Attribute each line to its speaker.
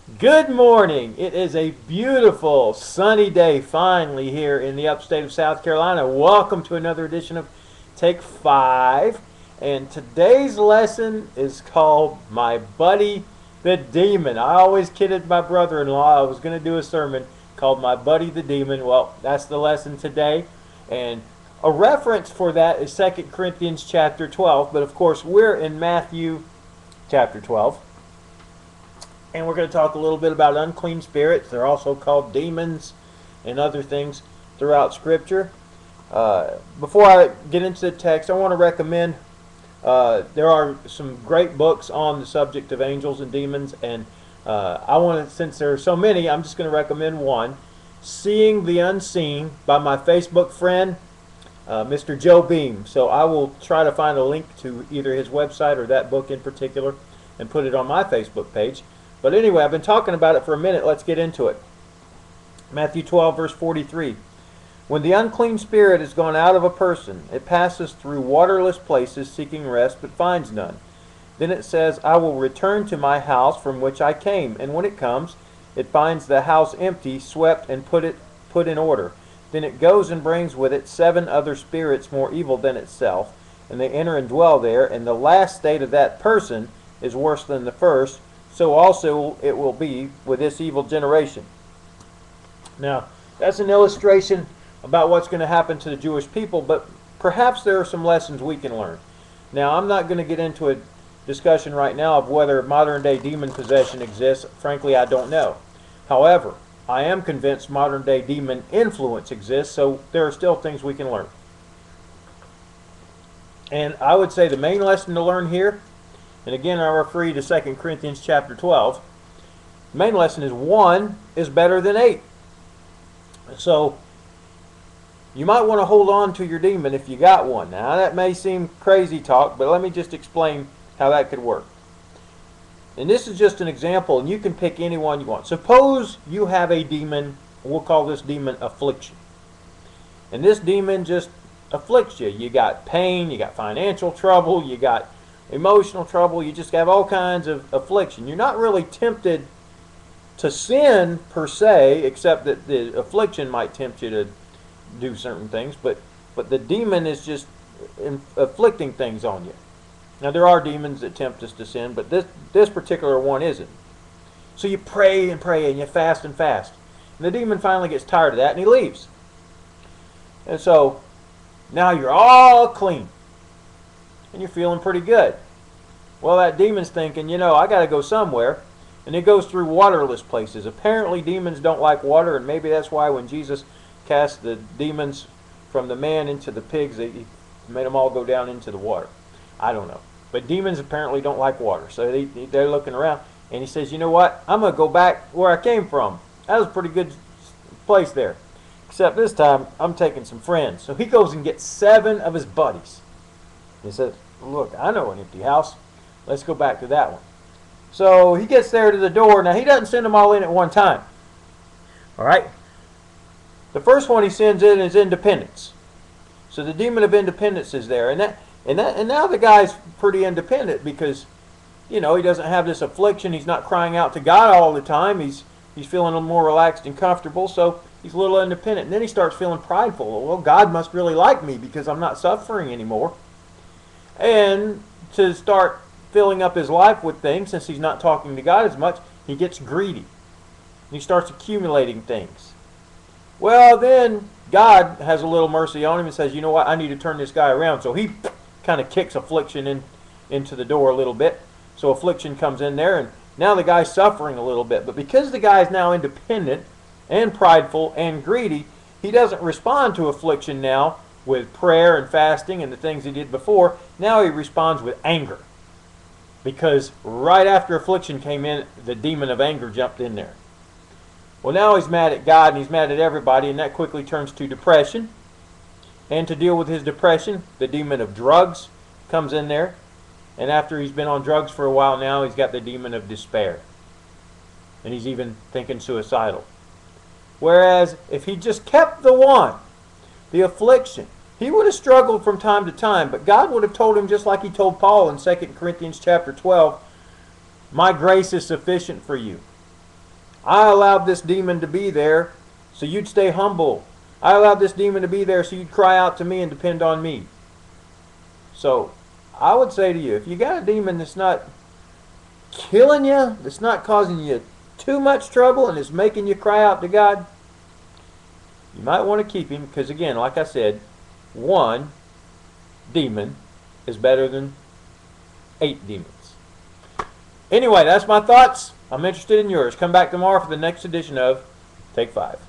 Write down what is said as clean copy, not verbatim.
Speaker 1: Good morning. It is a beautiful sunny day finally here in the upstate of South Carolina. Welcome to another edition of Take 5. And today's lesson is called My Buddy the Demon. I always kidded my brother-in-law I was going to do a sermon called My Buddy the Demon. Well, that's the lesson today. And a reference for that is 2 Corinthians chapter 12. But of course, we're in Matthew chapter 12. And we're going to talk a little bit about unclean spirits. They're also called demons and other things throughout Scripture. Before I get into the text, I want to recommend there are some great books on the subject of angels and demons. And since there are so many, I'm just going to recommend one. Seeing the Unseen by my Facebook friend, Mr. Joe Beam. So I will try to find a link to either his website or that book in particular and put it on my Facebook page. But anyway, I've been talking about it for a minute. Let's get into it. Matthew 12, verse 43. When the unclean spirit is gone out of a person, it passes through waterless places seeking rest, but finds none. Then it says, I will return to my house from which I came. And when it comes, it finds the house empty, swept, and put in order. Then it goes and brings with it 7 other spirits more evil than itself, and they enter and dwell there. And the last state of that person is worse than the first. So also it will be with this evil generation. Now, that's an illustration about what's going to happen to the Jewish people, but perhaps there are some lessons we can learn. Now, I'm not going to get into a discussion right now of whether modern-day demon possession exists. Frankly, I don't know. However, I am convinced modern-day demon influence exists, so there are still things we can learn. And I would say the main lesson to learn here, and again, I refer you to 2 Corinthians chapter 12. The main lesson is 1 is better than 8. So, you might want to hold on to your demon if you got one. Now, that may seem crazy talk, but let me just explain how that could work. And this is just an example, and you can pick any one you want. Suppose you have a demon, we'll call this demon affliction. And this demon just afflicts you. You got pain, you got financial trouble, you got emotional trouble, you just have all kinds of affliction. You're not really tempted to sin per se, except that the affliction might tempt you to do certain things, but the demon is just afflicting things on you. Now there are demons that tempt us to sin, but this particular one isn't. So you pray and pray and you fast and fast. And the demon finally gets tired of that and he leaves. And so now you're all clean. And you're feeling pretty good. Well, that demon's thinking, I got to go somewhere. And it goes through waterless places. Apparently, demons don't like water, and maybe that's why when Jesus cast the demons from the man into the pigs, he made them all go down into the water. I don't know. But demons apparently don't like water. So they're looking around, and he says, you know what? I'm going to go back where I came from. That was a pretty good place there. Except this time, I'm taking some friends. So he goes and gets 7 of his buddies. He says, look, I know an empty house. Let's go back to that one. So he gets there to the door. Now, he doesn't send them all in at one time. All right? The first one he sends in is independence. So the demon of independence is there. And now the guy's pretty independent because, he doesn't have this affliction. He's not crying out to God all the time. He's feeling a little more relaxed and comfortable. So he's a little independent. And then he starts feeling prideful. Well, God must really like me because I'm not suffering anymore. And to start filling up his life with things, since he's not talking to God as much, he gets greedy. He starts accumulating things. Well, then God has a little mercy on him and says, you know what, I need to turn this guy around. So he kind of kicks affliction into the door a little bit. So affliction comes in there, and now the guy's suffering a little bit. But because the guy is now independent and prideful and greedy, he doesn't respond to affliction now with prayer and fasting and the things he did before. Now he responds with anger. Because right after affliction came in, the demon of anger jumped in there. Well, now he's mad at God and he's mad at everybody, and that quickly turns to depression. And to deal with his depression, the demon of drugs comes in there. And after he's been on drugs for a while now, he's got the demon of despair. And he's even thinking suicidal. Whereas if he just kept the one, the affliction, he would have struggled from time to time, but God would have told him, just like he told Paul in 2 Corinthians chapter 12, my grace is sufficient for you. I allowed this demon to be there so you'd stay humble. I allowed this demon to be there so you'd cry out to me and depend on me. So I would say to you, if you got a demon that's not killing you, that's not causing you too much trouble, and is making you cry out to God, you might want to keep him, because again, like I said, one demon is better than 8 demons. Anyway, that's my thoughts. I'm interested in yours. Come back tomorrow for the next edition of Take 5.